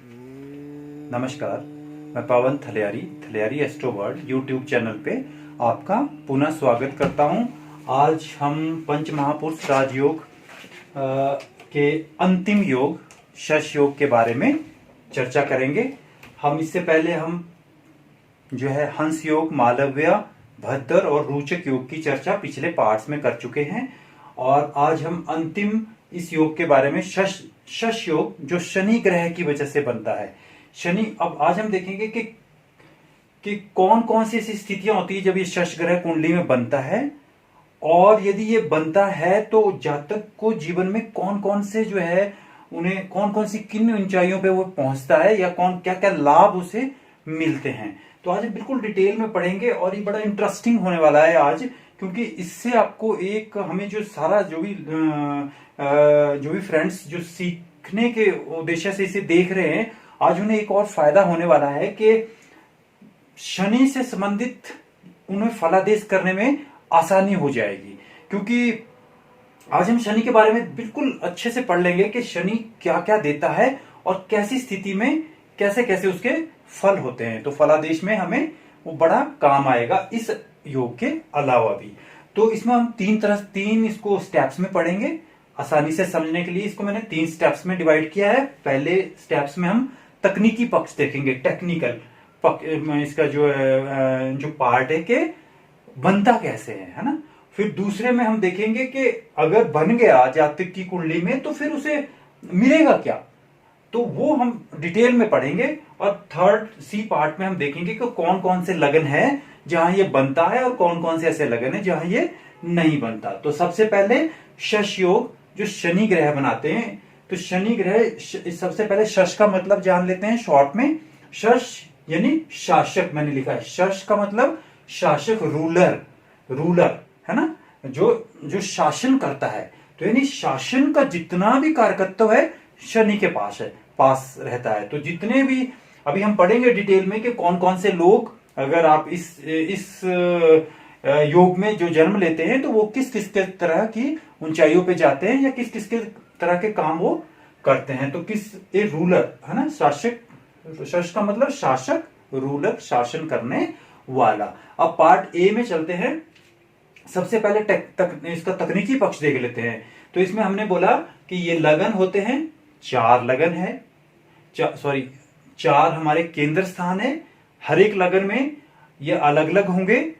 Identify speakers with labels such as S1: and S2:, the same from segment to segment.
S1: नमस्कार, मैं पवन थलियारी astro world YouTube channel पे आपका पुनः स्वागत करता हूं। आज हम पंच महापुरुष राजयोग के अंतिम योग शश योग के बारे में चर्चा करेंगे। हम इससे पहले हम जो है हंस योग, मालव्य, भद्र और रोचक योग की चर्चा पिछले पार्ट्स में कर चुके हैं और आज हम अंतिम इस योग के बारे में शश योग जो शनि ग्रह की वजह से बनता है। शनि, अब आज हम देखेंगे कि कौन कौन सी ऐसी स्थितियां होती है जब ये शश ग्रह कुंडली में बनता है और यदि ये बनता है तो जातक को जीवन में कौन कौन से जो है उन्हें कौन कौन सी किन ऊंचाइयों पे वो पहुंचता है या कौन क्या क्या लाभ उसे मिलते हैं। तो आज बिल्कुल डिटेल में पढ़ेंगे और ये बड़ा इंटरेस्टिंग होने वाला है आज, क्योंकि इससे आपको एक हमें जो सारा जो भी फ्रेंड्स जो सीखने के उद्देश्य से इसे देख रहे हैं, आज उन्हें एक और फायदा होने वाला है कि शनि से संबंधित उन्हें फलादेश करने में आसानी हो जाएगी। क्योंकि आज हम शनि के बारे में बिल्कुल अच्छे से पढ़ लेंगे कि शनि क्या क्या देता है और कैसी स्थिति में कैसे कैसे उसके फल होते हैं। तो फलादेश में हमें वो बड़ा काम आएगा इस योग के अलावा भी। तो इसमें हम तीन इसको स्टेप्स में पढ़ेंगे आसानी से समझने के लिए। इसको मैंने 3 स्टेप्स में डिवाइड किया है। पहले स्टेप्स में हम तकनीकी पक्ष देखेंगे, टेक्निकल इसका जो पार्ट है कि बनता कैसे है ना। फिर दूसरे में हम देखेंगे कि अगर बन गया जातक की कुंडली में तो फिर उसे मिलेगा क्या, तो वो हम डिटेल में पढ़ेंगे। और थर्ड सी पार्ट में हम देखेंगे कि कौन कौन से लगन है जहां ये बनता है और कौन कौन से ऐसे लगन है जहां ये नहीं बनता। तो सबसे पहले शश योग जो शनि ग्रह बनाते हैं, तो शनि ग्रह सबसे पहले शश का मतलब जान लेते हैं शॉर्ट में। शश यानी शासक, मैंने लिखा है शश का मतलब शासक, रूलर है ना, जो शासन करता है। तो यानी शासन का जितना भी कारकत्व है शनि के पास रहता है। तो जितने भी अभी हम पढ़ेंगे डिटेल में कि कौन कौन से लोग, अगर आप इस योग में जो जन्म लेते हैं तो वो किस किस के तरह की ऊंचाइयों पे जाते हैं या किस किस के तरह के काम वो करते हैं। तो ए रूलर है ना, शासक, शश का मतलब शासक, रूलर, शासन करने वाला। अब पार्ट ए में चलते हैं। सबसे पहले इसका तकनीकी पक्ष देख लेते हैं। तो इसमें हमने बोला कि ये लगन होते हैं, 4 लगन है, 4 हमारे केंद्र स्थान है। हर एक लगन में ये अलग अलग होंगे,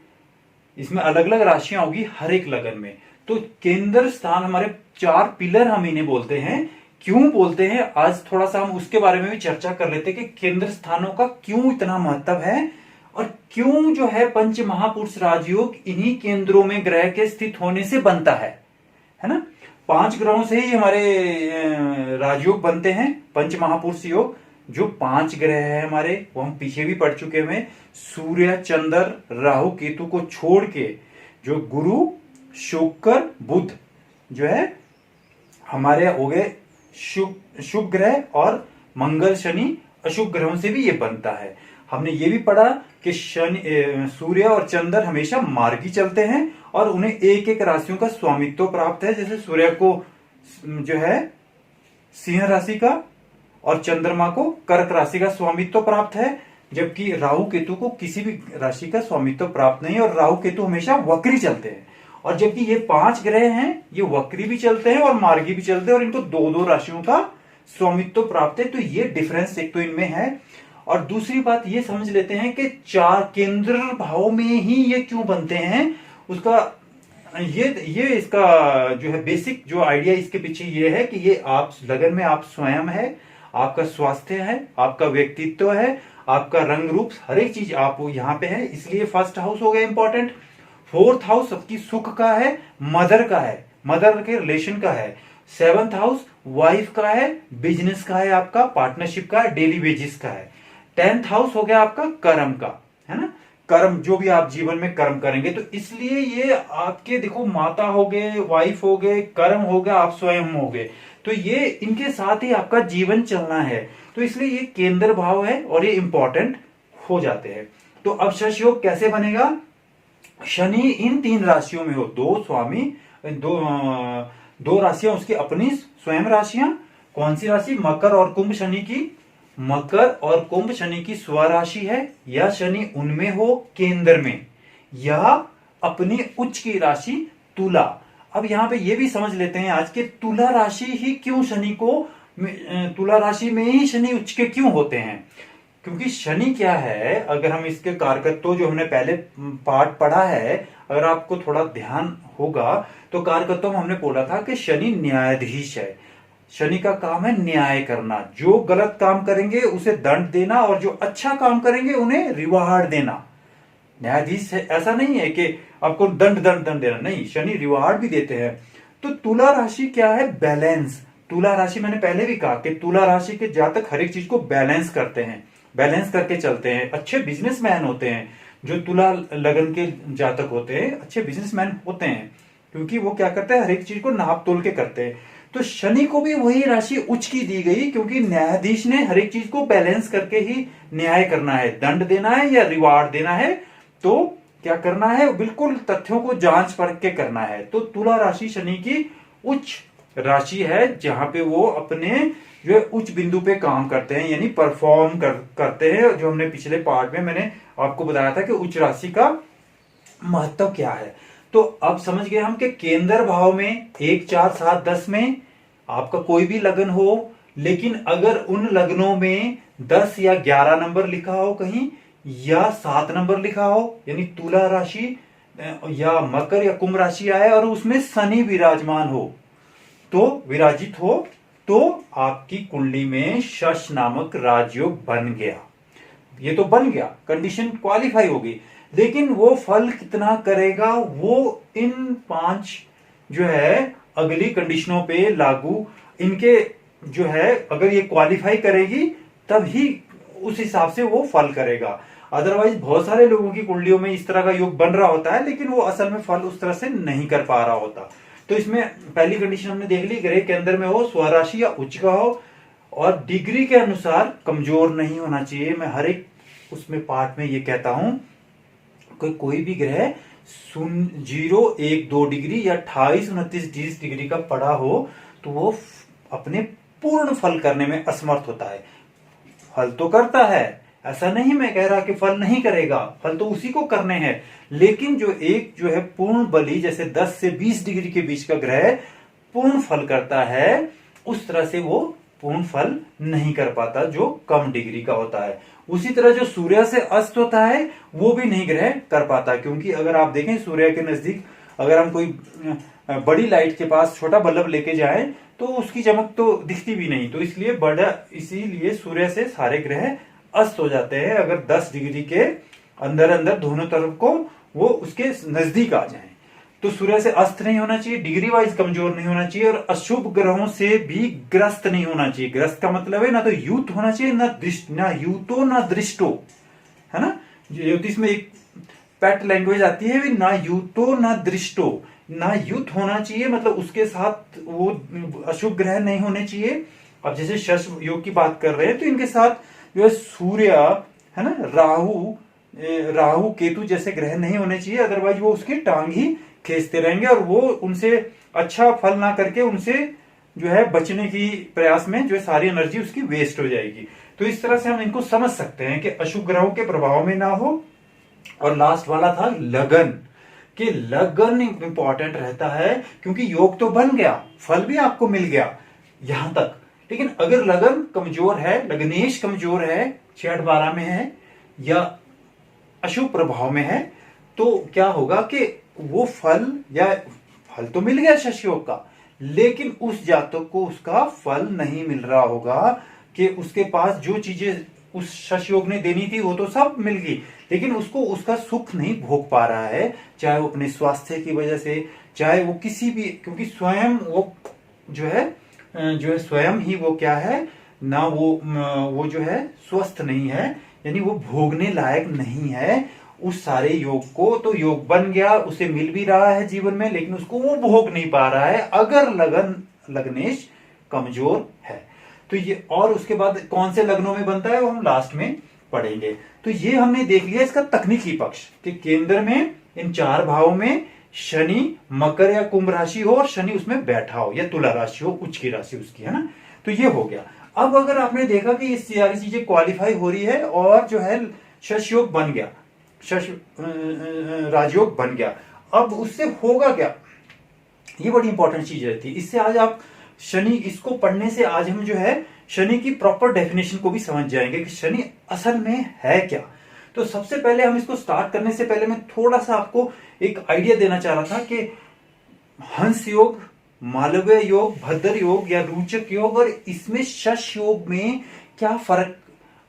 S1: इसमें अलग अलग राशियां होगी हर एक लगन में। तो केंद्र स्थान हमारे 4 पिलर हम इन्हें बोलते हैं। क्यों बोलते हैं, आज थोड़ा सा हम उसके बारे में भी चर्चा कर लेते हैं कि केंद्र स्थानों का क्यों इतना महत्व है और क्यों जो है पंच महापुरुष राजयोग इन्हीं केंद्रों में ग्रह के स्थित होने से बनता है ना। 5 ग्रहों से ही हमारे राजयोग बनते हैं, पंच महापुरुष योग। जो 5 ग्रह है हमारे वो हम पीछे भी पढ़ चुके हैं। सूर्य, चंद्र, राहु, केतु को छोड़ के जो गुरु, शुक्र, बुध जो है हमारे हो गए शुभ ग्रह, और मंगल, शनि अशुभ ग्रहों से भी ये बनता है। हमने ये भी पढ़ा कि सूर्य और चंद्र हमेशा मार्गी चलते हैं और उन्हें एक एक राशियों का स्वामित्व प्राप्त है। जैसे सूर्य को जो है सिंह राशि का और चंद्रमा को कर्क राशि का स्वामित्व प्राप्त है, जबकि राहु केतु को किसी भी राशि का स्वामित्व प्राप्त नहीं है और राहु केतु हमेशा वक्री चलते हैं। और जबकि ये 5 ग्रह हैं, ये वक्री भी चलते हैं और मार्गी भी चलते हैं और इनको 2-2 राशियों का स्वामित्व प्राप्त है। तो ये डिफरेंस एक तो इनमें है। और दूसरी बात ये समझ लेते हैं कि 4 केंद्र भाव में ही ये क्यों बनते हैं। उसका ये इसका जो है बेसिक जो आइडिया इसके पीछे ये है कि ये आप लगन में आप स्वयं है, आपका स्वास्थ्य है, आपका व्यक्तित्व है, आपका रंग रूप, हर एक चीज आप यहाँ पे है। इसलिए फर्स्ट हाउस हो गया इंपॉर्टेंट। 4th हाउस सबकी सुख का है, मदर का है, मदर के रिलेशन का है। 7th हाउस वाइफ का है, बिजनेस का है, आपका पार्टनरशिप का है, डेली वेजेस का है। 10th हाउस हो गया आपका कर्म का, है ना, कर्म जो भी आप जीवन में कर्म करेंगे। तो इसलिए ये आपके देखो माता हो गए, वाइफ हो गए, कर्म हो गया, आप स्वयं हो गए। तो ये इनके साथ ही आपका जीवन चलना है। तो इसलिए ये केंद्र भाव है और ये इंपॉर्टेंट हो जाते हैं। तो अब शश योग कैसे बनेगा। शनि इन 3 राशियों में हो, 2 स्वामी, 2 राशियां उसकी अपनी स्वयं राशियां। कौन सी राशि, मकर और कुंभ शनि की मकर और कुंभ शनि की स्वराशि है, या शनि उनमें हो केंद्र में, या अपनी उच्च की राशि तुला। अब यहां पे ये भी समझ लेते हैं आज के तुला राशि ही क्यों शनि को, तुला राशि में ही शनि उच्च के क्यों होते हैं। क्योंकि शनि क्या है, अगर हम इसके कारकत्व जो हमने पहले पाठ पढ़ा है, अगर आपको थोड़ा ध्यान होगा तो कारकत्व में हमने बोला था कि शनि न्यायाधीश है। शनि का काम है न्याय करना, जो गलत काम करेंगे उसे दंड देना और जो अच्छा काम करेंगे उन्हें रिवार्ड देना। न्यायाधीश है, ऐसा नहीं है कि आपको दंड दंड दंड देना, नहीं, शनि रिवार्ड भी देते हैं। तो तुला राशि क्या है, बैलेंस। तुला राशि मैंने पहले भी कहा कि तुला राशि के जातक हर एक चीज को बैलेंस करते हैं, बैलेंस करके चलते हैं, अच्छे बिजनेसमैन होते हैं। जो तुला लगन के जातक होते हैं अच्छे बिजनेसमैन होते हैं, क्योंकि वो क्या करते हैं, हर एक चीज को नाप तोल के करते हैं। तो शनि को भी वही राशि उच्च की दी गई, क्योंकि न्यायाधीश ने हर एक चीज को बैलेंस करके ही न्याय करना है, दंड देना है या रिवार्ड देना है, तो क्या करना है, बिल्कुल तथ्यों को जांच परख के करना है। तो तुला राशि शनि की उच्च राशि है, जहां पे वो अपने जो है उच्च बिंदु पे काम करते हैं, यानी परफॉर्म करते हैं। जो हमने पिछले पार्ट में मैंने आपको बताया था कि उच्च राशि का महत्व क्या है। तो अब समझ गए हम कि केंद्र भाव में 1, 4, 7, 10 में आपका कोई भी लगन हो, लेकिन अगर उन लगनों में 10 या 11 नंबर लिखा हो कहीं, या 7 नंबर लिखा हो, यानी तुला राशि या मकर या कुंभ राशि आए और उसमें शनि विराजमान हो, तो विराजित हो, तो आपकी कुंडली में शश नामक राजयोग बन गया। ये तो बन गया, कंडीशन क्वालिफाई होगी। लेकिन वो फल कितना करेगा, वो इन 5 जो है अगली कंडीशनों पे लागू, इनके जो है अगर ये क्वालिफाई करेगी तभी उस हिसाब से वो फल करेगा। अदरवाइज बहुत सारे लोगों की कुंडलियों में इस तरह का योग बन रहा होता है, लेकिन वो असल में फल उस तरह से नहीं कर पा रहा होता। तो इसमें पहली कंडीशन हमने देख ली, ग्रह के अंदर में हो, स्वराशि या उच्च का हो, और डिग्री के अनुसार कमजोर नहीं होना चाहिए। मैं हर एक उसमें पार्ट में ये कहता हूं कि कोई भी ग्रह 0, 1, 2 डिग्री या 28, 29, 30 डिग्री का पड़ा हो तो वो अपने पूर्ण फल करने में असमर्थ होता है। फल तो करता है, ऐसा नहीं मैं कह रहा कि फल नहीं करेगा, फल तो उसी को करने हैं, लेकिन जो एक जो है पूर्ण बली, जैसे 10 से 20 डिग्री के बीच का ग्रह पूर्ण फल करता है, उस तरह से वो पूर्ण फल नहीं कर पाता जो कम डिग्री का होता है। उसी तरह जो सूर्य से अस्त होता है वो भी नहीं ग्रह कर पाता, क्योंकि अगर आप देखें सूर्य के नजदीक अगर हम कोई बड़ी लाइट के पास छोटा बल्ब लेके जाएं तो उसकी चमक तो दिखती भी नहीं, तो इसलिए इसीलिए सूर्य से सारे ग्रह अस्त हो जाते हैं अगर 10 डिग्री के अंदर अंदर दोनों तरफ को वो उसके नजदीक आ जाएं। तो सूर्य से अस्त नहीं होना चाहिए, डिग्री वाइज कमजोर नहीं होना चाहिए, और अशुभ ग्रहों से भी ग्रस्त नहीं होना चाहिए। ग्रस्त का मतलब है ना तो यूत होना चाहिए, ना यूतो ना दृष्टो, है ना। ज्योतिष में एक पेट लैंग्वेज आती है, ना यूतो ना दृष्टो, ना युत होना चाहिए, मतलब उसके साथ वो अशुभ ग्रह नहीं होने चाहिए। अब जैसे शश योग की बात कर रहे हैं तो इनके साथ जो है सूर्य है ना, राहु केतु जैसे ग्रह नहीं होने चाहिए, अदरवाइज वो उसकी टांग ही खींचते रहेंगे और वो उनसे अच्छा फल ना करके उनसे जो है बचने की प्रयास में जो है सारी एनर्जी उसकी वेस्ट हो जाएगी। तो इस तरह से हम इनको समझ सकते हैं कि अशुभ ग्रहों के प्रभाव में ना हो। और लास्ट वाला था लगन, कि लगन इंपॉर्टेंट रहता है, क्योंकि योग तो बन गया, फल भी आपको मिल गया यहां तक, लेकिन अगर लगन कमजोर है, लग्नेश कमजोर है, 6-8-12 में है या अशुभ प्रभाव में है, तो क्या होगा कि वो फल तो मिल गया शश योग का, लेकिन उस जातक को उसका फल नहीं मिल रहा होगा, कि उसके पास जो चीजें उस शश योग ने देनी थी वो तो सब मिल गई, लेकिन उसको उसका सुख नहीं भोग पा रहा है, चाहे वो अपने स्वास्थ्य की वजह से, चाहे वो किसी भी, क्योंकि स्वयं वो जो है स्वयं ही वो क्या है ना, वो जो है स्वस्थ नहीं है, यानी वो भोगने लायक नहीं है उस सारे योग को। तो योग बन गया, उसे मिल भी रहा है जीवन में, लेकिन उसको वो भोग नहीं पा रहा है अगर लग्नेश कमजोर है। तो ये, और उसके बाद कौन से लग्नों में बनता है वो हम लास्ट में पढ़ेंगे। तो ये हमने देख लिया इसका तकनीकी पक्ष, कि केंद्र में इन 4 भावों में शनि मकर या कुंभ राशि हो और शनि उसमें बैठा हो, या तुला राशि हो, उच्च की राशि उसकी, है ना। तो ये हो गया। अब अगर आपने देखा कि ये सारी चीजें क्वालिफाई हो रही है और जो है शश योग बन गया, शश राजयोग बन गया, अब उससे होगा क्या, ये बड़ी इंपॉर्टेंट चीज रहती है। इससे आज आप शनि, इसको पढ़ने से आज हम जो है शनि की प्रॉपर डेफिनेशन को भी समझ जाएंगे कि शनि असल में है क्या। तो सबसे पहले हम इसको स्टार्ट करने से पहले मैं थोड़ा सा आपको एक आइडिया देना चाह रहा था कि हंस योग, मालव्य योग, भद्र योग या रोचक योग और इसमें शश योग में क्या फर्क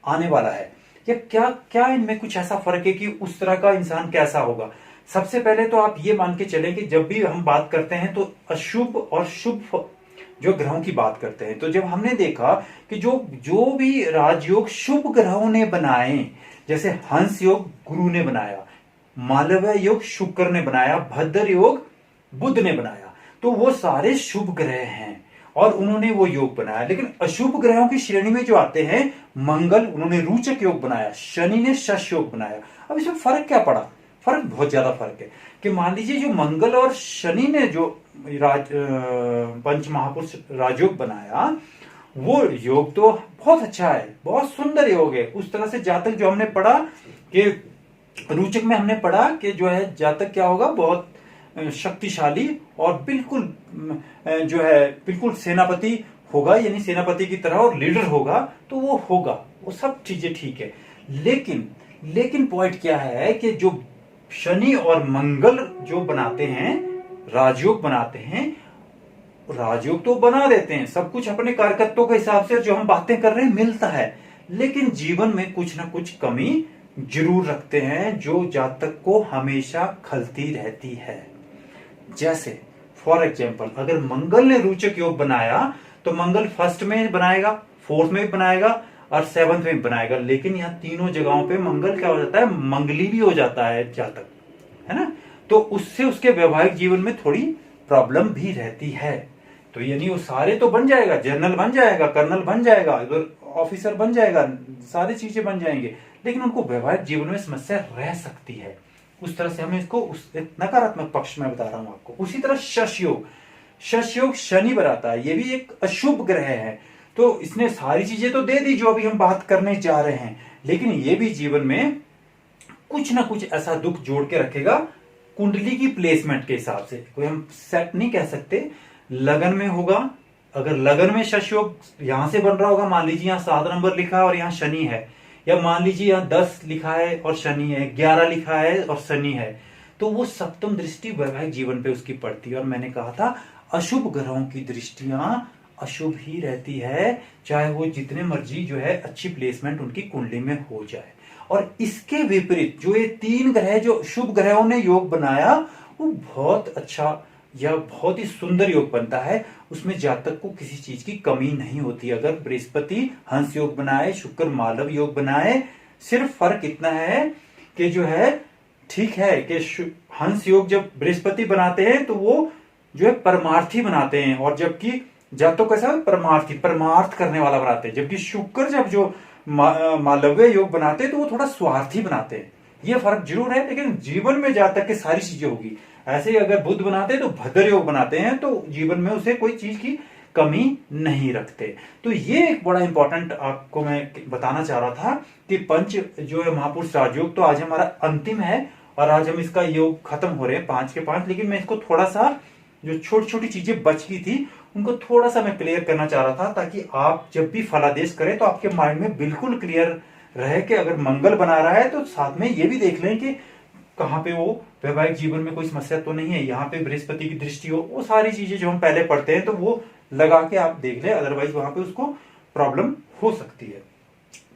S1: आने वाला है, या क्या क्या इनमें कुछ ऐसा फर्क है कि उस तरह का इंसान कैसा होगा। सबसे पहले तो आप ये मान के चलें कि जब भी हम बात करते हैं तो अशुभ और शुभ जो ग्रहों की बात करते हैं, तो जब हमने देखा कि जो भी राजयोग शुभ ग्रहों ने बनाए, जैसे हंस योग गुरु ने बनाया, मालव्य योग शुक्र ने बनाया, भद्र योग बुध ने बनाया, तो वो सारे शुभ ग्रह हैं और उन्होंने वो योग बनाया। लेकिन अशुभ ग्रहों की श्रेणी में जो आते हैं, मंगल, उन्होंने रोचक योग बनाया, शनि ने शश योग बनाया। अब इसमें फर्क क्या पड़ा, फर्क बहुत ज्यादा फर्क है कि मान लीजिए जो मंगल और शनि ने जो पंच महापुरुष राजयोग बनाया, वो योग तो बहुत अच्छा है, बहुत सुंदर योग है। उस तरह से जातक जो हमने पढ़ा कि रोचक में हमने पढ़ा कि जो है जातक क्या होगा, बहुत शक्तिशाली और बिल्कुल जो है बिल्कुल सेनापति होगा, यानी सेनापति की तरह और लीडर होगा, तो वो होगा, वो सब चीजें ठीक है। लेकिन पॉइंट क्या है कि जो शनि और मंगल जो बनाते हैं, राजयोग बनाते हैं, राजयोग तो बना देते हैं, सब कुछ अपने कारकत्वों के हिसाब से जो हम बातें कर रहे हैं मिलता है, लेकिन जीवन में कुछ ना कुछ कमी जरूर रखते हैं जो जातक को हमेशा खलती रहती है। जैसे फॉर एग्जाम्पल, अगर मंगल ने रोचक योग बनाया तो मंगल फर्स्ट में बनाएगा, फोर्थ में भी बनाएगा और सेवंथ में भी बनाएगा, लेकिन यहाँ तीनों जगहों पे मंगल क्या हो जाता है, मंगली भी हो जाता है जातक, है ना। तो उससे उसके वैवाहिक जीवन में थोड़ी प्रॉब्लम भी रहती है। तो यानी वो सारे तो बन जाएगा, जनरल बन जाएगा, कर्नल बन जाएगा, ऑफिसर बन जाएगा, सारी चीजें बन जाएंगे, लेकिन उनको वैवाहिक जीवन में समस्या रह सकती है। उस तरह से हमें इसको उस नकारात्मक पक्ष में बता रहा हूं आपको। उसी तरह शश योग शनि बनाता है, ये भी एक अशुभ ग्रह है, तो इसने सारी चीजें तो दे दी जो अभी हम बात करने जा रहे हैं, लेकिन ये भी जीवन में कुछ ना कुछ ऐसा दुख जोड़ के रखेगा कुंडली की प्लेसमेंट के हिसाब से। कोई हम सेट नहीं कह सकते। लगन में होगा, अगर लगन में शश योग यहां से बन रहा होगा, मान लीजिए यहाँ 7 नंबर लिखा है और यहाँ शनि है, या मान लीजिए यहाँ 10 लिखा है और शनि है, 11 लिखा है और शनि है, तो वो सप्तम दृष्टि वैवाहिक जीवन पे उसकी पड़ती है। और मैंने कहा था अशुभ ग्रहों की दृष्टियां अशुभ ही रहती है, चाहे वो जितने मर्जी जो है अच्छी प्लेसमेंट उनकी कुंडली में हो जाए। और इसके विपरीत जो ये 3 ग्रह जो शुभ ग्रहों ने योग बनाया, वो बहुत अच्छा या बहुत ही सुंदर योग बनता है, उसमें जातक को किसी चीज की कमी नहीं होती। अगर बृहस्पति हंस योग बनाए, शुक्र मालव योग बनाए, सिर्फ फर्क इतना है कि जो है ठीक है कि हंस योग जब बृहस्पति बनाते हैं तो वो जो है परमार्थी बनाते हैं, और जबकि जातक कैसा परमार्थी, परमार्थ करने वाला बनाते हैं, जबकि शुक्र जब जो मालव्य योग बनाते हैं तो वो थोड़ा स्वार्थी बनाते हैं। ये फर्क जरूर है, लेकिन जीवन में जातक के सारी चीजें होगी। ऐसे ही अगर बुध बनाते हैं तो भद्र योग बनाते हैं, तो जीवन में उसे कोई चीज की कमी नहीं रखते। तो ये एक बड़ा इंपॉर्टेंट आपको मैं बताना चाह रहा था कि पंच जो है महापुरुष राजयोग तो आज हमारा अंतिम है और आज हम इसका योग खत्म हो रहे हैं 5 के 5, लेकिन मैं इसको थोड़ा सा जो छोटी छोटी चीजें बच गई थी उनको थोड़ा सा मैं क्लियर करना चाह रहा था, ताकि आप जब भी फलादेश करें तो आपके माइंड में बिल्कुल क्लियर रहे कि अगर मंगल बना रहा है तो साथ में ये भी देख लें कि कहाँ पे वो वैवाहिक जीवन में कोई समस्या तो नहीं है, यहाँ पे बृहस्पति की दृष्टि हो, वो सारी चीजें जो हम पहले पढ़ते हैं तो वो लगा के आप देख लें, अदरवाइज वहां पे उसको प्रॉब्लम हो सकती है।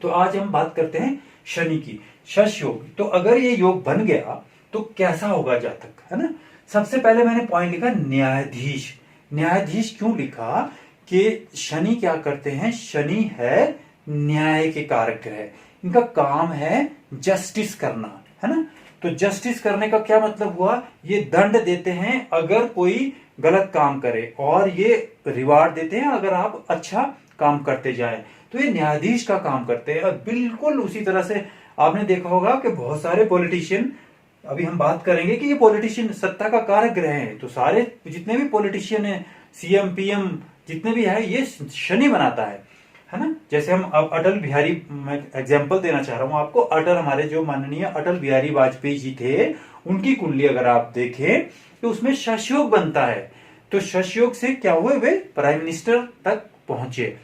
S1: तो आज हम बात करते हैं शनि की, शश योग। तो अगर ये योग बन गया तो कैसा होगा जातक, है ना। सबसे पहले मैंने पॉइंट लिखा न्यायाधीश। न्यायाधीश क्यों लिखा कि शनि क्या करते हैं, शनि है न्याय के कारक ग्रह, इनका काम है जस्टिस करना, है ना। तो जस्टिस करने का क्या मतलब हुआ, ये दंड देते हैं अगर कोई गलत काम करे, और ये रिवार्ड देते हैं अगर आप अच्छा काम करते जाएं। तो ये न्यायाधीश का काम करते हैं। और बिल्कुल उसी तरह से आपने देखा होगा कि बहुत सारे पॉलिटिशियन, अभी हम बात करेंगे कि ये पॉलिटिशियन सत्ता का कारक ग्रह है, तो सारे जितने भी पॉलिटिशियन है, सीएम पीएम जितने भी है, ये शनि बनाता है। है ना। जैसे हम अब अटल बिहारी, मैं एग्जाम्पल देना चाह रहा हूं आपको, अटल हमारे जो माननीय अटल बिहारी वाजपेयी जी थे, उनकी कुंडली अगर आप देखें तो उसमें शशयोग बनता है। तो शशयोग से क्या हुए, वे प्राइम मिनिस्टर तक पहुंचे।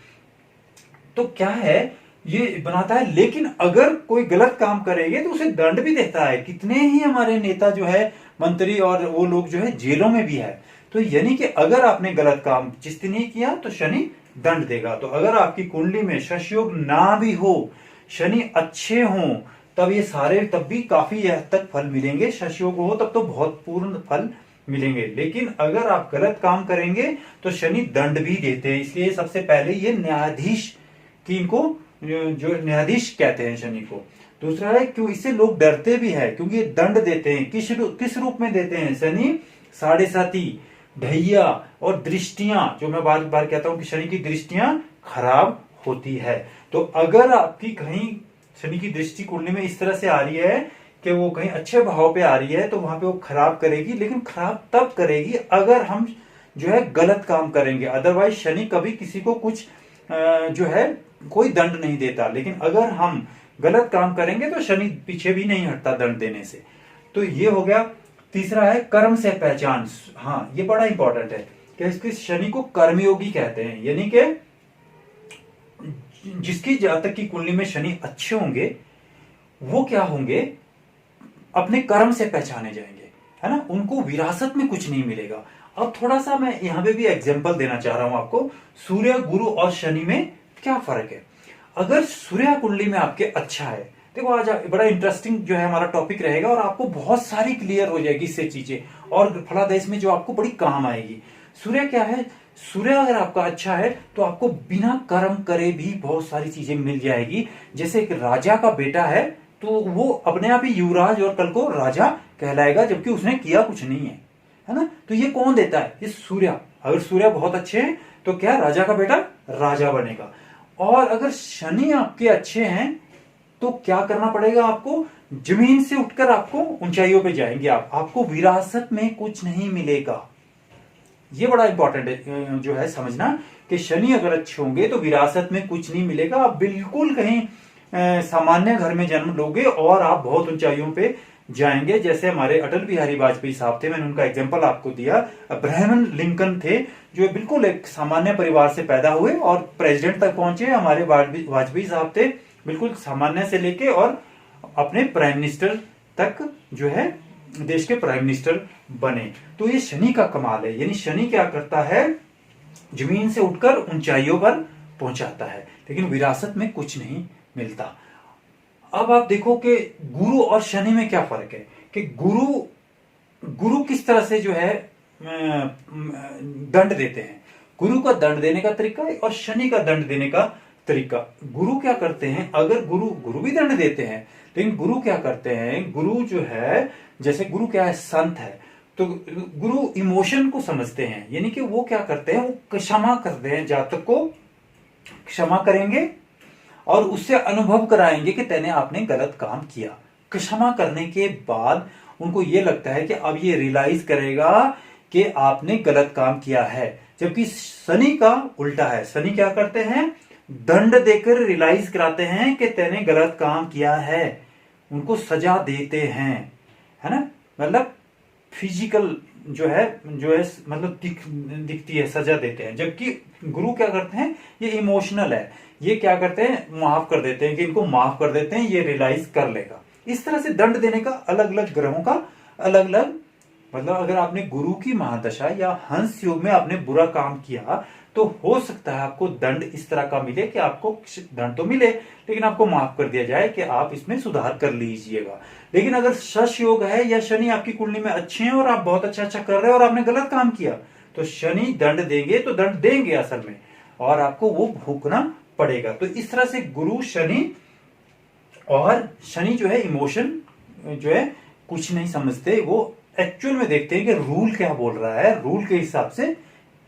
S1: तो क्या है, ये बनाता है। लेकिन अगर कोई गलत काम करेंगे तो उसे दंड भी देता है। कितने ही हमारे नेता जो है, मंत्री और वो लोग जो है जेलों में भी है। तो यानी कि अगर आपने गलत काम जिस दिन ही किया तो शनि दंड देगा। तो अगर आपकी कुंडली में शशयोग ना भी हो, शनि अच्छे हों, तब ये सारे तब भी काफी हद तक फल मिलेंगे। शशयोग हो तब तो बहुत पूर्ण फल मिलेंगे। लेकिन अगर आप गलत काम करेंगे तो शनि दंड भी देते हैं। इसलिए सबसे पहले ये न्यायाधीश की, इनको जो न्यायाधीश कहते हैं शनि को। दूसरा है क्यों इससे लोग डरते भी है, क्योंकि ये दंड देते हैं। किस रूप में देते हैं? शनि साढ़े साती, ढैया और दृष्टियां, जो मैं बार बार कहता हूं कि शनि की दृष्टियां खराब होती है। तो अगर आपकी कहीं शनि की दृष्टि कुंडली में इस तरह से आ रही है कि वो कहीं अच्छे भाव पे आ रही है, तो वहां पे वो खराब करेगी। लेकिन खराब तब करेगी अगर हम जो है गलत काम करेंगे। अदरवाइज शनि कभी किसी को कुछ जो है कोई दंड नहीं देता। लेकिन अगर हम गलत काम करेंगे तो शनि पीछे भी नहीं हटता दंड देने से। तो ये हो गया। तीसरा है कर्म से पहचान। हाँ, ये बड़ा इंपॉर्टेंट है कि इसके शनि को कर्मयोगी कहते हैं। यानी कि जिसकी जातक की कुंडली में शनि अच्छे होंगे, वो क्या होंगे, अपने कर्म से पहचाने जाएंगे, है ना। उनको विरासत में कुछ नहीं मिलेगा। अब थोड़ा सा मैं यहां पे भी एग्जांपल देना चाह रहा हूं आपको। सूर्य, गुरु और शनि में क्या फर्क है। अगर सूर्य कुंडली में आपके अच्छा है, देखो आज बड़ा इंटरेस्टिंग जो है हमारा टॉपिक रहेगा और आपको बहुत सारी क्लियर हो जाएगी इससे चीजें, और फलादेश में जो आपको बड़ी काम आएगी। सूर्य क्या है, सूर्य अगर आपका अच्छा है तो आपको बिना कर्म करे भी बहुत सारी चीजें मिल जाएगी। जैसे एक राजा का बेटा है तो वो अपने आप ही युवराज और कल को राजा कहलाएगा, जबकि उसने किया कुछ नहीं है ना। तो ये कौन देता है, ये सूर्य। अगर सूर्य बहुत अच्छे हैं तो क्या, राजा का बेटा राजा बनेगा। और अगर शनि आपके अच्छे हैं तो क्या करना पड़ेगा आपको, जमीन से उठकर आपको ऊंचाइयों पे जाएंगे आपको विरासत में कुछ नहीं मिलेगा। ये बड़ा इंपॉर्टेंट है जो है समझना, कि शनि अगर अच्छे होंगे तो विरासत में कुछ नहीं मिलेगा। आप बिल्कुल कहीं सामान्य घर में जन्म लोगे और आप बहुत ऊंचाइयों पे जाएंगे। जैसे हमारे अटल बिहारी वाजपेयी साहब थे, मैंने उनका एग्जांपल आपको दिया। अब्राहम लिंकन थे जो बिल्कुल एक सामान्य परिवार से पैदा हुए और प्रेसिडेंट तक पहुंचे। हमारे वाजपेयी साहब थे बिल्कुल सामान्य से लेके और अपने प्राइम मिनिस्टर तक जो है देश के प्राइम मिनिस्टर बने। तो ये शनि का कमाल है। यानी शनि क्या करता है, जमीन से उठकर ऊंचाइयों पर पहुंचाता है, लेकिन विरासत में कुछ नहीं मिलता। अब आप देखो कि गुरु और शनि में क्या फर्क है, कि गुरु किस तरह से जो है दंड देते हैं। गुरु का दंड देने का तरीका है और शनि का दंड देने का तरीका। गुरु क्या करते हैं, अगर गुरु भी दंड देते हैं, लेकिन गुरु क्या करते हैं, गुरु जो है, जैसे गुरु क्या है, संत है, तो गुरु इमोशन को समझते हैं। यानी कि वो क्या करते हैं, वो क्षमा करते हैं, जातक को क्षमा करेंगे और उससे अनुभव कराएंगे कि तेने आपने गलत काम किया। क्षमा करने के बाद उनको ये लगता है कि अब ये रियलाइज करेगा कि आपने गलत काम किया है। जबकि शनि का उल्टा है। शनि क्या करते हैं, दंड देकर रियलाइज कराते हैं कि तेने गलत काम किया है, उनको सजा देते हैं, है ना। मतलब फिजिकल जो है मतलब दिखती है, सजा देते हैं। जबकि गुरु क्या करते हैं, ये इमोशनल है, ये क्या करते हैं, माफ कर देते हैं, कि इनको माफ कर देते हैं, ये रियलाइज कर लेगा। इस तरह से दंड देने का अलग अलग ग्रहों का अलग अलग, मतलब अगर आपने गुरु की महादशा या हंस योग में आपने बुरा काम किया तो हो सकता है आपको दंड इस तरह का मिले कि आपको दंड तो मिले लेकिन आपको माफ कर दिया जाए कि आप इसमें सुधार कर लीजिएगा। लेकिन अगर शश योग है या शनि आपकी कुंडली में अच्छे हैं और आप बहुत अच्छा कर रहे हैं और आपने गलत काम किया तो शनि दंड देंगे, तो दंड देंगे असल में, और आपको वो भुगतना पड़ेगा। तो इस तरह से गुरु शनि, और शनि जो है इमोशन जो है कुछ नहीं समझते, वो एक्चुअल में देखते हैं कि रूल क्या बोल रहा है, रूल के हिसाब से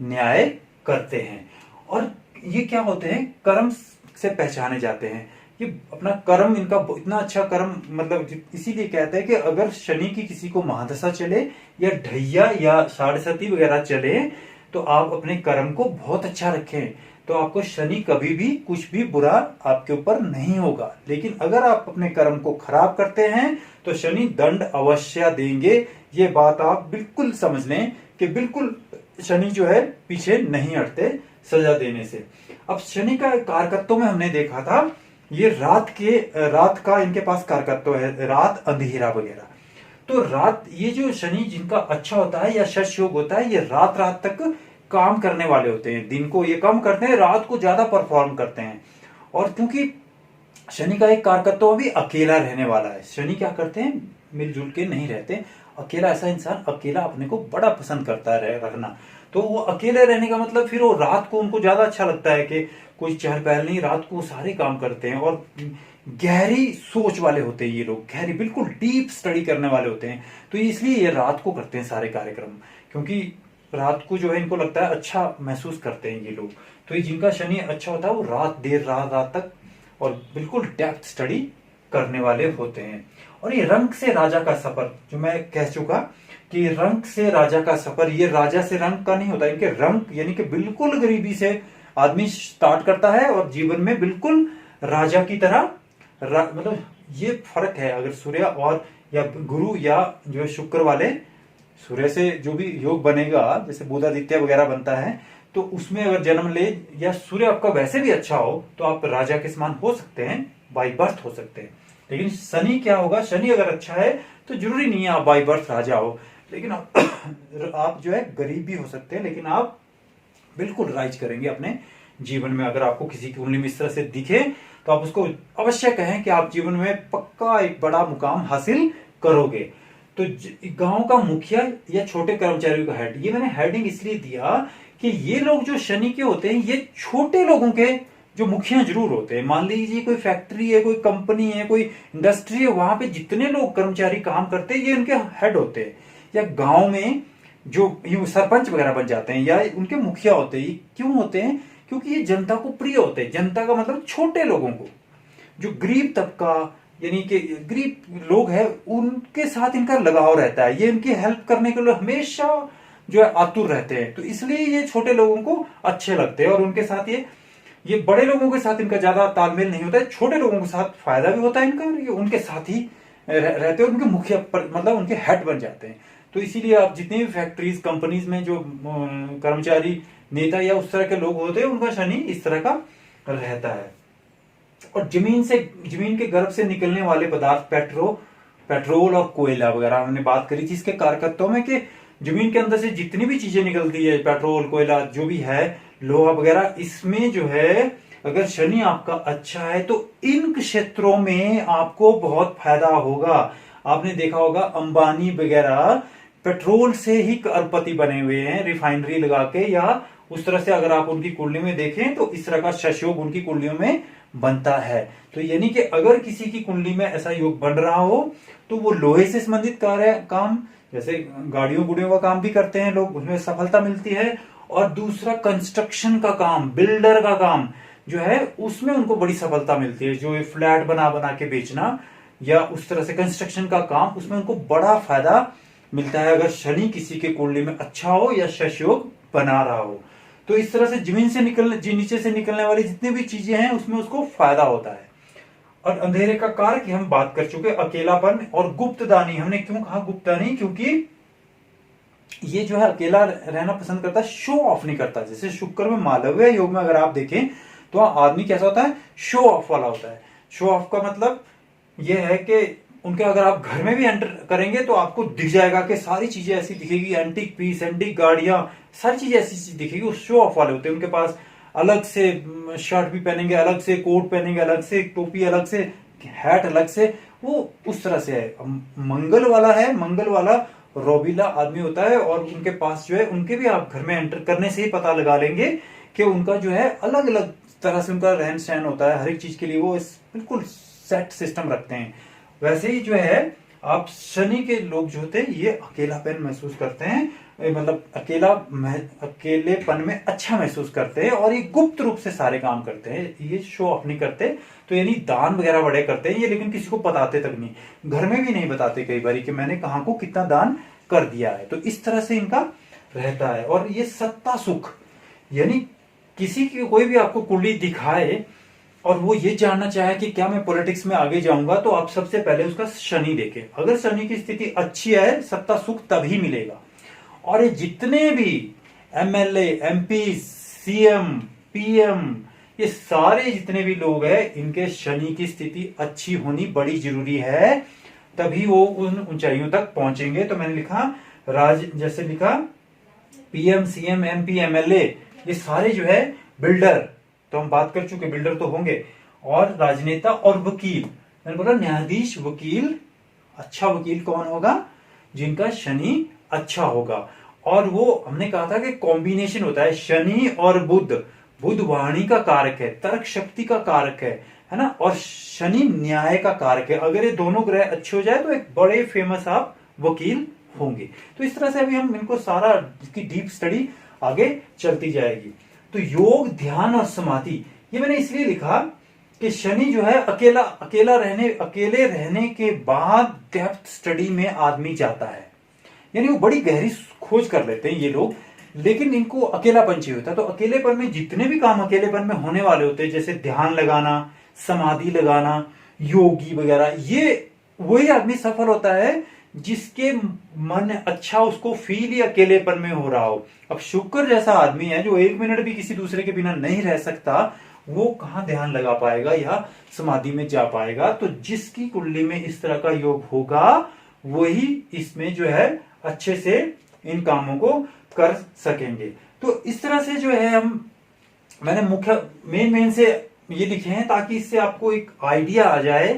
S1: न्याय करते हैं। और ये क्या होते हैं, कर्म से पहचाने जाते हैं। ये अपना कर्म, इनका इतना अच्छा कर्म, मतलब इसीलिए कहते हैं कि अगर शनि की किसी को महादशा चले या ढैया या साढ़े सती वगैरह चले तो आप अपने कर्म को बहुत अच्छा रखें, तो आपको शनि कभी भी कुछ भी बुरा आपके ऊपर नहीं होगा। लेकिन अगर आप अपने कर्म को खराब करते हैं तो शनि दंड अवश्य देंगे। ये बात आप बिल्कुल समझ लें कि बिल्कुल शनि जो है पीछे नहीं हटते सजा देने से। अब शनि का कारकत्व में हमने देखा था, ये रात का इनके पास कारकत्व है, रात अंधेरा वगैरह। तो रात, ये जो शनि जिनका अच्छा होता है या शश योग होता है, ये रात रात तक काम करने वाले होते हैं। दिन को ये कम करते हैं, रात को ज्यादा परफॉर्म करते हैं। और क्योंकि शनि का एक कारकत्व भी अकेला रहने वाला है, शनि क्या करते हैं, मिलजुल के नहीं रहते। अकेला, ऐसा इंसान अकेला अपने को बड़ा पसंद करता है रखना। तो वो अकेले रहने का मतलब फिर वो रात को उनको ज्यादा अच्छा लगता है कि कोई चहल पहल नहीं, रात को सारे काम करते हैं। और गहरी सोच वाले होते हैं ये लोग, गहरी बिल्कुल डीप स्टडी करने वाले होते हैं। तो इसलिए ये रात को करते हैं सारे कार्यक्रम, क्योंकि रात को जो है इनको लगता है अच्छा महसूस करते हैं ये लोग। तो ये जिनका शनि अच्छा होता है वो देर रात तक और बिल्कुल डेप्थ स्टडी करने वाले होते हैं। और ये रंक से राजा का सफर, जो मैं कह चुका कि रंक से राजा का सफर, ये राजा से रंक का नहीं होता, इनके रंक यानी कि बिल्कुल गरीबी से आदमी स्टार्ट करता है और जीवन में बिल्कुल राजा की तरह मतलब ये फर्क है। अगर सूर्य और या गुरु या जो है शुक्र वाले, सूर्य से जो भी योग बनेगा जैसे बुधादित्य वगैरह बनता है, तो उसमें अगर जन्म ले या सूर्य आपका वैसे भी अच्छा हो तो आप राजा के समान हो सकते हैं, बाई बर्थ हो सकते हैं। लेकिन शनि क्या होगा, शनि अगर अच्छा है तो जरूरी नहीं है आप बाई बर्थ राजा हो, लेकिन आप जो है गरीब भी हो सकते हैं, लेकिन आप बिल्कुल राइज करेंगे अपने जीवन में। अगर आपको किसी की कुंडली में इस तरह से दिखे तो आप उसको अवश्य कहें कि आप जीवन में पक्का एक बड़ा मुकाम हासिल करोगे। तो गांव का मुखिया या छोटे कर्मचारियों का हेड, ये मैंने हेडिंग इसलिए दिया कि ये लोग जो शनि के होते हैं ये छोटे लोगों के जो मुखिया जरूर होते हैं। मान लीजिए कोई फैक्ट्री है, कोई कंपनी है, कोई इंडस्ट्री है, वहां पे जितने लोग कर्मचारी काम करते हैं ये उनके हेड होते हैं। या गांव में जो सरपंच वगैरह बन जाते हैं या उनके मुखिया होते हैं। क्यों होते हैं? क्योंकि ये जनता को प्रिय होते हैं। जनता का मतलब छोटे लोगों को, जो गरीब तबका यानी कि गरीब लोग हैं उनके साथ इनका लगाव रहता है। ये इनकी हेल्प करने के लिए हमेशा जो है आतुर रहते हैं। तो इसलिए ये छोटे लोगों को अच्छे लगते हैं और उनके साथ ये बड़े लोगों के साथ इनका ज्यादा तालमेल नहीं होता है। छोटे लोगों के साथ फायदा भी होता है इनका, और ये उनके साथ ही रहते हैं, उनके मुखिया मतलब उनके हेड बन जाते हैं। तो इसीलिए आप जितनी भी फैक्ट्रीज कंपनीज में जो कर्मचारी नेता या उस तरह के लोग होते हैं उनका शनि इस तरह का रहता है। और जमीन के गर्भ से निकलने वाले पदार्थ पेट्रोल और कोयला वगैरह हमने बात करी थी इसके कारकत्वों में कि जमीन के अंदर से जितनी भी चीजें निकलती है, पेट्रोल कोयला जो भी है, लोहा वगैरह, इसमें जो है अगर शनि आपका अच्छा है तो इन क्षेत्रों में आपको बहुत फायदा होगा। आपने देखा होगा अंबानी वगैरह पेट्रोल से ही अरबपति बने हुए हैं, रिफाइनरी लगा के, या उस तरह से अगर आप उनकी कुंडली में देखें तो इस तरह का शशयोग उनकी कुंडलियों में बनता है। तो यानी कि अगर किसी की कुंडली में ऐसा योग बन रहा हो तो वो लोहे से संबंधित काम, जैसे गाड़ियों गुड़ियों का काम भी करते हैं लोग, उसमें सफलता मिलती है। और दूसरा कंस्ट्रक्शन का काम, बिल्डर का काम जो है उसमें उनको बड़ी सफलता मिलती है। जो फ्लैट बना बना के बेचना या उस तरह से कंस्ट्रक्शन का काम, उसमें उनको बड़ा फायदा मिलता है अगर शनि किसी के कुंडली में अच्छा हो या शशयोग बना रहा हो। तो इस तरह से जमीन से नीचे से निकलने वाली जितनी भी चीजें हैं उसमें उसको फायदा होता है। और अंधेरे का कार की हम बात कर चुके, अकेलापन और गुप्तदानी। हमने क्यों कहा गुप्तदानी? क्योंकि ये जो है अकेला रहना पसंद करता है, शो ऑफ नहीं करता। जैसे शुक्र में मालव्य योग में अगर आप देखें तो आदमी कैसा होता है, शो ऑफ वाला होता है। शो ऑफ का मतलब यह है कि उनके अगर आप घर में भी एंटर करेंगे तो आपको दिख जाएगा कि सारी चीजें ऐसी दिखेगी, एंटीक पीस, एंटीक गाड़ियां, सारी चीजें ऐसी चीज दिखेगी। वो शो ऑफ वाले होते हैं। उनके पास अलग से शर्ट भी पहनेंगे, अलग से कोट पहनेंगे, अलग से टोपी, अलग से हैट, अलग से, वो उस तरह से है। मंगल वाला है, मंगल वाला रोबीला आदमी होता है और उनके पास जो है, उनके भी आप घर में एंटर करने से ही पता लगा लेंगे कि उनका जो है अलग अलग तरह से उनका रहन सहन होता है। हर एक चीज के लिए वो बिल्कुल सेट सिस्टम रखते हैं। वैसे ही जो है आप शनि के लोग जो होते हैं ये अकेलापन महसूस करते हैं, मतलब अकेलेपन में अच्छा महसूस करते हैं और ये गुप्त रूप से सारे काम करते हैं, ये शो ऑफ नहीं करते। तो यानी दान वगैरह बड़े करते हैं ये, लेकिन किसी को बताते तक नहीं, घर में भी नहीं बताते कई बार कि मैंने कहाँ को कितना दान कर दिया है। तो इस तरह से इनका रहता है। और ये सत्ता सुख, यानी किसी की कोई भी आपको कुंडली दिखाए और वो ये जानना चाहे कि क्या मैं पॉलिटिक्स में आगे जाऊंगा, तो आप सबसे पहले उसका शनि देखें। अगर शनि की स्थिति अच्छी है, सत्ता सुख तभी मिलेगा। और ये जितने भी एमएलए, एमपी, सीएम, पीएम, ये सारे जितने भी लोग हैं, इनके शनि की स्थिति अच्छी होनी बड़ी जरूरी है, तभी वो उन ऊंचाइयों तक पहुंचेंगे। तो मैंने लिखा जैसे लिखा पीएम, सीएम, एमपी, एमएलए, ये सारे जो है बिल्डर, तो हम बात कर चुके, बिल्डर तो होंगे। और राजनेता और वकील, मैंने बोला न्यायाधीश, वकील, अच्छा वकील कौन होगा? जिनका शनि अच्छा होगा। और वो हमने कहा था कि कॉम्बिनेशन होता है शनि और बुध। बुध वाणी का कारक है, तर्क शक्ति का कारक है ना, और शनि न्याय का कारक है। अगर ये दोनों ग्रह अच्छे हो जाए तो एक बड़े फेमस आप वकील होंगे। तो इस तरह से अभी हम इनको सारा, इसकी डीप स्टडी आगे चलती जाएगी। तो योग, ध्यान और समाधि, ये मैंने इसलिए लिखा कि शनि जो है अकेले रहने के बाद डेप्थ स्टडी में आदमी जाता है, यानी वो बड़ी गहरी खोज कर लेते हैं ये लोग, लेकिन इनको अकेलापन चाहिए होता है। तो अकेलेपन में जितने भी काम अकेलेपन में होने वाले होते हैं, जैसे ध्यान लगाना, समाधि लगाना, योगी वगैरह, ये वही आदमी सफल होता है जिसके मन अच्छा, उसको फील ही अकेलेपन में हो रहा हो। अब शुक्र जैसा आदमी है जो 1 मिनट भी किसी दूसरे के बिना नहीं रह सकता, वो कहां ध्यान लगा पाएगा या समाधि में जा पाएगा? तो जिसकी कुंडली में इस तरह का योग होगा, वही इसमें जो है अच्छे से इन कामों को कर सकेंगे। तो इस तरह से जो है मैंने मुख्य मेन से ये लिखे हैं, ताकि इससे आपको एक आइडिया आ जाए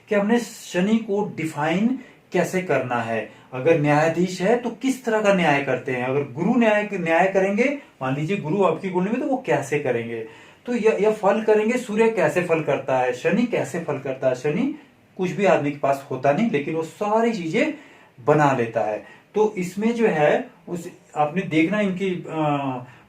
S1: कि हमने शनि को डिफाइन कैसे करना है। अगर न्यायाधीश है तो किस तरह का न्याय करते हैं, अगर गुरु न्याय करेंगे, मान लीजिए गुरु आपकी कुंडली में, तो वो कैसे करेंगे, तो यह फल करेंगे। सूर्य कैसे फल करता है, शनि कैसे फल करता है। शनि कुछ भी आदमी के पास होता नहीं, लेकिन वो सारी चीजें बना लेता है। तो इसमें जो है आपने देखना, इनकी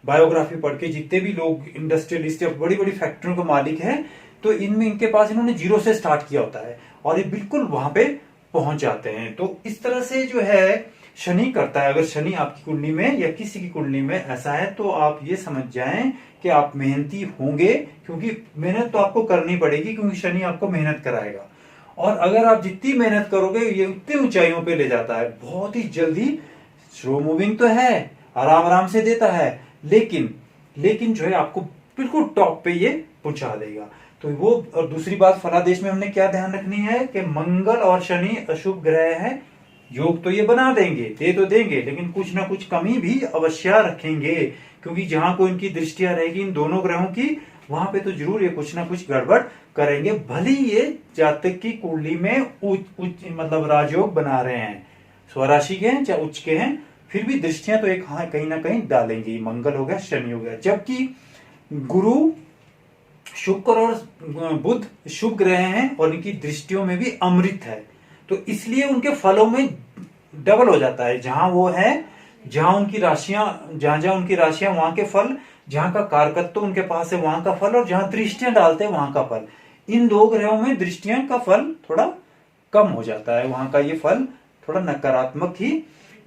S1: बायोग्राफी पढ़ के, जितने भी लोग इंडस्ट्रियलिस्ट या बड़ी बड़ी फैक्ट्रियों के मालिक हैं, तो इनमें इनके पास इन्होंने जीरो से स्टार्ट किया होता है और ये बिल्कुल वहां पे पहुंच जाते हैं। तो इस तरह से जो है शनि करता है। अगर शनि आपकी कुंडली में या किसी की कुंडली में ऐसा है, तो आप ये समझ जाएं कि आप मेहनती होंगे, क्योंकि मेहनत तो आपको करनी पड़ेगी, क्योंकि शनि आपको मेहनत कराएगा। और अगर आप जितनी मेहनत करोगे, ये उतनी ऊंचाइयों पे ले जाता है, बहुत ही जल्दी। स्लो मूविंग तो है, आराम आराम से देता है, लेकिन जो है आपको बिल्कुल टॉप पे ये पहुंचा देगा। तो वो, और दूसरी बात, फलादेश में हमने क्या ध्यान रखनी है कि मंगल और शनि अशुभ ग्रह है। योग तो ये बना देंगे, दे तो देंगे, लेकिन कुछ ना कुछ कमी भी अवश्य रखेंगे, क्योंकि जहां को इनकी दृष्टियां रहेगी इन दोनों ग्रहों की, वहां पे तो जरूर ये कुछ ना कुछ गड़बड़ करेंगे। भले ही ये जातक की कुंडली में उच्च मतलब राजयोग बना रहे हैं, स्वराशि के हैं चाहे उच्च के हैं, फिर भी दृष्टियां तो एक कहीं ना कहीं डालेंगी। मंगल हो गया, शनि हो गया। जबकि गुरु, शुक्र और बुध शुभ ग्रह हैं और इनकी दृष्टियों में भी अमृत है, तो इसलिए उनके फलों में डबल हो जाता है। जहां वो है, जहां उनकी राशियां, जहां उनकी राशियां, वहां के फल, जहां का कारकत्व तो उनके पास है वहां का फल, और जहां दृष्टियां डालते हैं वहां का फल। इन दो ग्रहों में दृष्टियां का फल थोड़ा कम हो जाता है, वहां का ये फल थोड़ा नकारात्मक ही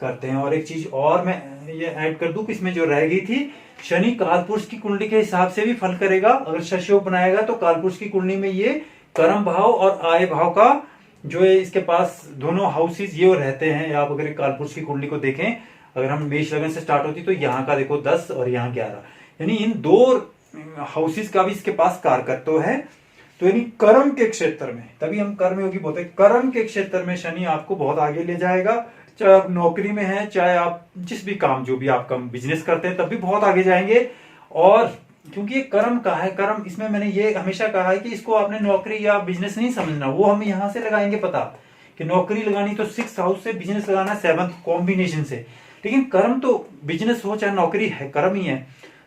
S1: करते हैं। और एक चीज और मैं ये ऐड कर दूं कि इसमें जो रह गई थी, शनि कालपुरुष की कुंडली के हिसाब से भी फल करेगा। अगर शशयोग बनाएगा तो कालपुरुष की कुंडली में ये कर्म भाव और आय भाव का जो है, इसके पास दोनों हाउसेस ये रहते हैं। आप अगर कालपुरुष की कुंडली को देखें, अगर हम मेष लगन से स्टार्ट होती तो यहाँ का देखो 10 और यहाँ 11, यानी इन दो हाउसेस का भी इसके पास कारकत्व है। तो यानी कर्म के क्षेत्र में, तभी हम कर्मयोगी बोलते हैं, कर्म के क्षेत्र में शनि आपको बहुत आगे ले जाएगा। चाहे आप नौकरी में हैं, चाहे आप जिस भी काम, जो भी आप बिजनेस करते हैं, तब भी बहुत आगे जाएंगे। और क्योंकि ये कर्म का है, कर्म, इसमें मैंने ये हमेशा कहा है कि इसको आपने नौकरी या बिजनेस नहीं समझना, वो हम यहां से लगाएंगे पता कि नौकरी लगानी तो 6th हाउस से, बिजनेस लगाना 7th कॉम्बिनेशन से। लेकिन कर्म तो बिजनेस हो चाहे नौकरी है, कर्म ही है।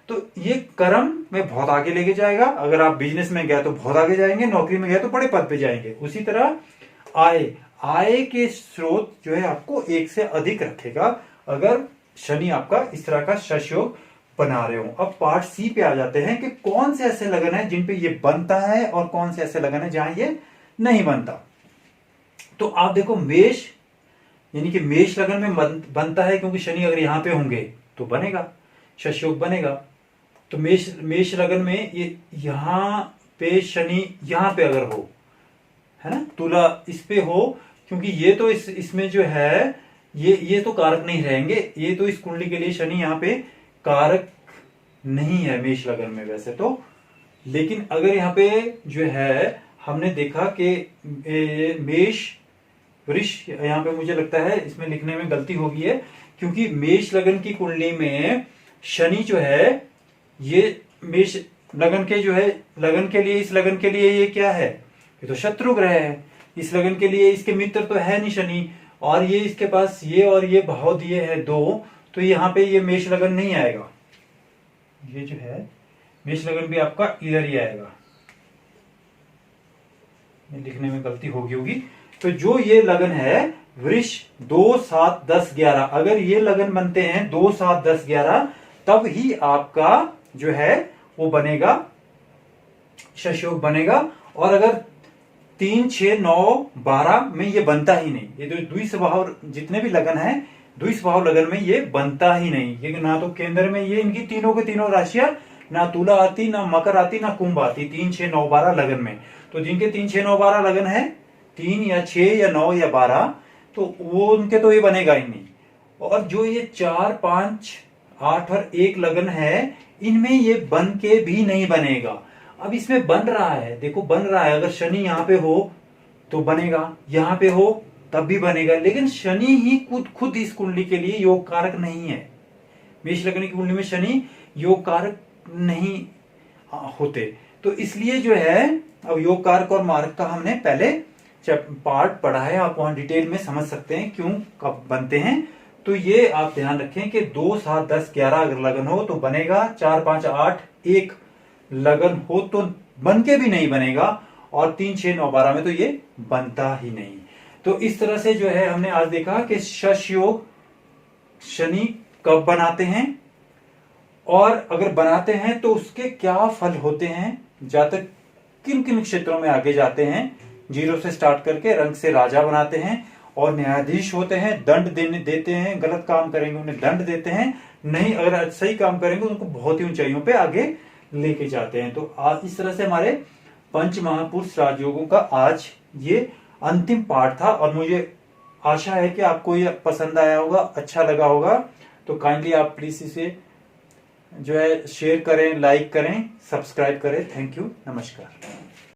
S1: तो ये कर्म में बहुत आगे लेके जाएगा। अगर आप बिजनेस में गए तो बहुत आगे जाएंगे, नौकरी में गए तो बड़े पद पे जाएंगे। उसी तरह आय के स्रोत जो है आपको एक से अधिक रखेगा, अगर शनि आपका इस तरह का शशयोग बना रहे हो। अब पार्ट सी पे आ जाते हैं कि कौन से ऐसे लगन है जिन पे ये बनता है और कौन से ऐसे लगन है जहां ये नहीं बनता। तो आप देखो, मेष, यानी कि मेष लगन में बनता है, क्योंकि शनि अगर यहां पे होंगे तो बनेगा, शश योग बनेगा। तो मेष लगन में ये यहाँ पे शनि यहाँ पे अगर हो, है ना, तुला इस पे हो, क्योंकि ये तो इसमें जो है ये तो कारक नहीं रहेंगे, ये तो इस कुंडली के लिए शनि यहाँ पे कारक नहीं है मेष लगन में वैसे तो। लेकिन अगर यहाँ पे जो है हमने देखा कि मेष वृष, यहाँ पे मुझे लगता है इसमें लिखने में गलती हो गई है, क्योंकि मेष लगन की कुंडली में शनि जो है ये मेष लगन के जो है लगन के लिए, इस लगन के लिए ये क्या है, ये तो शत्रु ग्रह है। इस लगन के लिए इसके मित्र तो है नहीं शनि, और ये इसके पास ये और ये भाव दिए है 2, तो यहाँ पे ये मेष लगन नहीं आएगा। ये जो है मेष लगन भी आपका इधर ही आएगा, लिखने में गलती होगी। तो जो ये लगन है वृष 2, 7, 10, 11, अगर ये लगन बनते हैं 2, 7, 10, 11, तब ही आपका जो है वो बनेगा, शश योग बनेगा। और अगर 3, 6, 9, 12 में ये बनता ही नहीं, ये जो द्विस्वभाव जितने भी लगन है द्विस्वभाव लगन में ये बनता ही नहीं, ये ना तो केंद्र में ये इनकी तीनों के तीनों राशियां ना तुला आती, ना मकर आती, ना कुंभ आती 3, 6, 9, 12 लगन में। तो जिनके 3, 6, 9, 12 लगन है, 3 या 6 या 9 या 12, तो वो उनके तो ये बनेगा ही नहीं। और जो ये 4, 5, 8 और 1 लगन है, इनमें ये बन के भी नहीं बनेगा। अब इसमें बन रहा है, देखो बन रहा है, अगर शनि यहाँ पे हो तो बनेगा, यहाँ पे हो तब भी बनेगा, लेकिन शनि ही खुद इस कुंडली के लिए योग कारक नहीं है। मेष लगन की कुंडली में शनि योग कारक नहीं होते, तो इसलिए जो है अब योग कारक और मारक का हमने पहले पार्ट पढ़ा है, आप वहां डिटेल में समझ सकते हैं क्यों कब बनते हैं। तो ये आप ध्यान रखें कि 2, 7, 10, 11 अगर लगन हो तो बनेगा, 4, 5, 8, 1 लगन हो तो बन के भी नहीं बनेगा, और 3, 6, 9, 12 में तो ये बनता ही नहीं। तो इस तरह से जो है हमने आज देखा कि शश योग शनि कब बनाते हैं, और अगर बनाते हैं तो उसके क्या फल होते हैं, जातक किन किन क्षेत्रों में आगे जाते हैं, 0 से स्टार्ट करके रंग से राजा बनाते हैं और न्यायाधीश होते हैं, दंड देते हैं, गलत काम करेंगे उन्हें दंड देते हैं, नहीं अगर सही काम करेंगे उनको बहुत ही ऊंचाइयों पे आगे लेके जाते हैं। तो आज इस तरह से हमारे पंच महापुरुष राजयोगों का आज ये अंतिम पार्ट था, और मुझे आशा है कि आपको ये पसंद आया होगा, अच्छा लगा होगा। तो काइंडली आप प्लीज इसे जो है शेयर करें, लाइक करें, सब्सक्राइब करें। थैंक यू, नमस्कार।